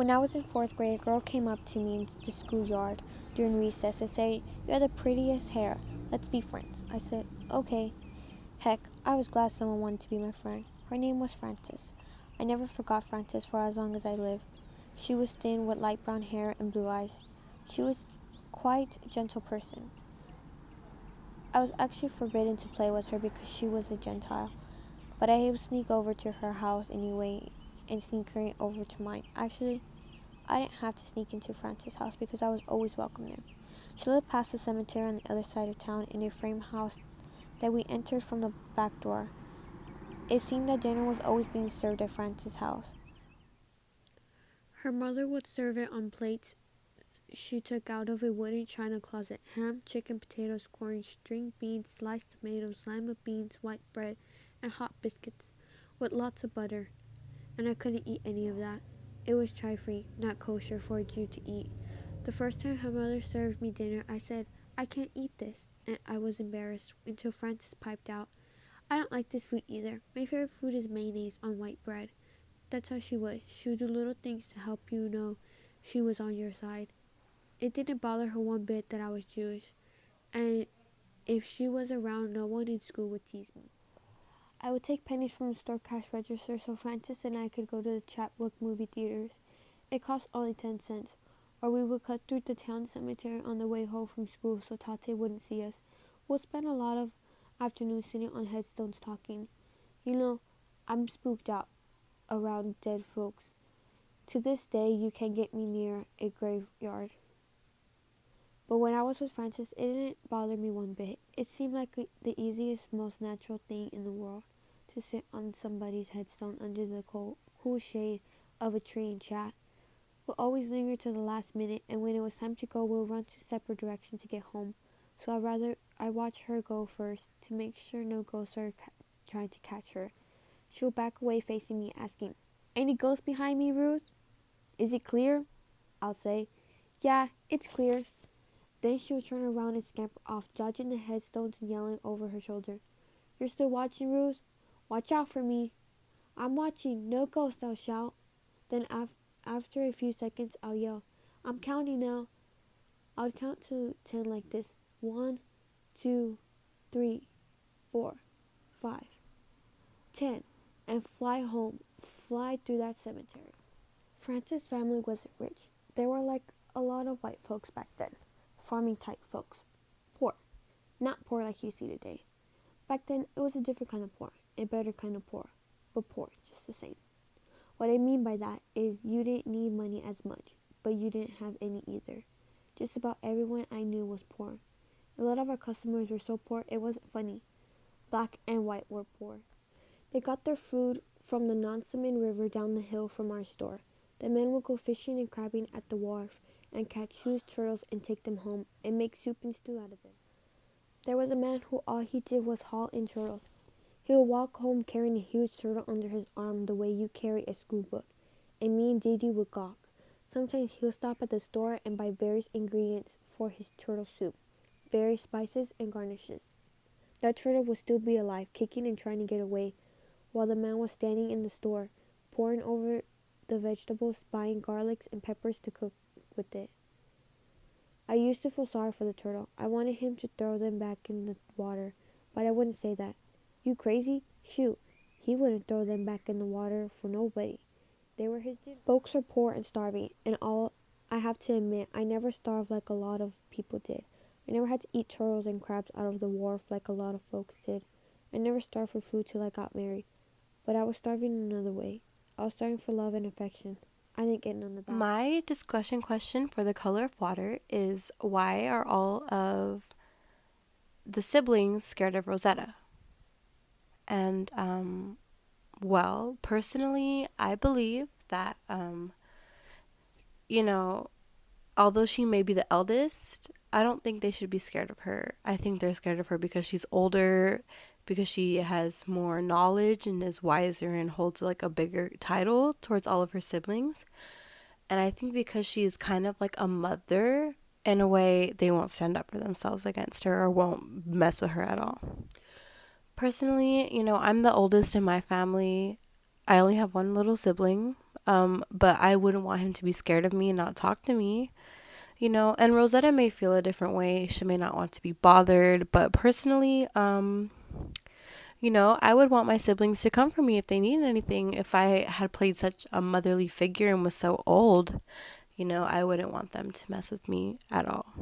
When I was in 4th grade, a girl came up to me in the schoolyard during recess and said, "You have the prettiest hair. Let's be friends." I said, "Okay." Heck, I was glad someone wanted to be my friend. Her name was Frances. I never forgot Frances for as long as I lived. She was thin with light brown hair and blue eyes. She was quite a gentle person. I was actually forbidden to play with her because she was a Gentile, but I would sneak over to her house anyway and sneak her over to mine. Actually, I didn't have to sneak into Frances' house because I was always welcome there. She lived past the cemetery on the other side of town in a frame house that we entered from the back door. It seemed that dinner was always being served at Frances' house. Her mother would serve it on plates she took out of a wooden china closet: ham, chicken, potatoes, corn, string beans, sliced tomatoes, lima beans, white bread, and hot biscuits, with lots of butter. And I couldn't eat any of that. It was try-free, not kosher for a Jew to eat. The first time her mother served me dinner, I said, "I can't eat this," and I was embarrassed until Frances piped out, "I don't like this food either. My favorite food is mayonnaise on white bread." That's how she was. She would do little things to help you know she was on your side. It didn't bother her one bit that I was Jewish, and if she was around, no one in school would tease me. I would take pennies from the store cash register so Frances and I could go to the chapbook movie theaters. It cost only 10 cents. Or we would cut through the town cemetery on the way home from school so Tate wouldn't see us. We'll spend a lot of afternoons sitting on headstones talking. You know, I'm spooked out around dead folks. To this day, you can get me near a graveyard. But when I was with Frances, it didn't bother me one bit. It seemed like the easiest, most natural thing in the world to sit on somebody's headstone under the cool shade of a tree and chat. We'll always linger to the last minute, and when it was time to go, we'll run to separate directions to get home. So I watch her go first to make sure no ghosts are trying to catch her. She'll back away facing me, asking, "Any ghosts behind me, Ruth? Is it clear?" I'll say, "Yeah, it's clear." Then she'll turn around and scamper off, dodging the headstones and yelling over her shoulder, "You're still watching, Ruth? Watch out for me." "I'm watching. No ghost," I'll shout. Then after a few seconds, I'll yell, "I'm counting now." I'll count to 10 like this: 1, 2, 3, 4, 5, 10, and fly home, fly through that cemetery. Frances' family wasn't rich. They were like a lot of white folks back then, farming type folks. Poor. Not poor like you see today. Back then, it was a different kind of poor, a better kind of poor, but poor just the same. What I mean by that is you didn't need money as much, but you didn't have any either. Just about everyone I knew was poor. A lot of our customers were so poor it wasn't funny. Black and white were poor. They got their food from the Nansemond River down the hill from our store. The men would go fishing and crabbing at the wharf and catch huge turtles and take them home and make soup and stew out of them. There was a man who all he did was haul in turtles. He would walk home carrying a huge turtle under his arm the way you carry a school book, and me and Didi would gawk. Sometimes he would stop at the store and buy various ingredients for his turtle soup, various spices and garnishes. That turtle would still be alive, kicking and trying to get away, while the man was standing in the store, pouring over the vegetables, buying garlics and peppers to cook with it. I used to feel sorry for the turtle. I wanted him to throw them back in the water, but I wouldn't say that. "You crazy? Shoot, he wouldn't throw them back in the water for nobody. They were his dinner." Folks are poor and starving, and all I have to admit, I never starved like a lot of people did. I never had to eat turtles and crabs out of the wharf like a lot of folks did. I never starved for food till I got married, but I was starving in another way. I was starving for love and affection. I didn't get none of that. My discussion question for the color of water is, why are all of the siblings scared of Rosetta? And, well, personally, I believe that, you know, although she may be the eldest, I don't think they should be scared of her. I think they're scared of her because she's older, because she has more knowledge and is wiser and holds like a bigger title towards all of her siblings. And I think because she is kind of like a mother, in a way, they won't stand up for themselves against her or won't mess with her at all. Personally, I'm the oldest in my family. I only have one little sibling. But I wouldn't want him to be scared of me and not talk to me, you know. And Rosetta may feel a different way. She may not want to be bothered, but personally, you know, I would want my siblings to come for me if they needed anything. If I had played such a motherly figure and was so old, you know, I wouldn't want them to mess with me at all.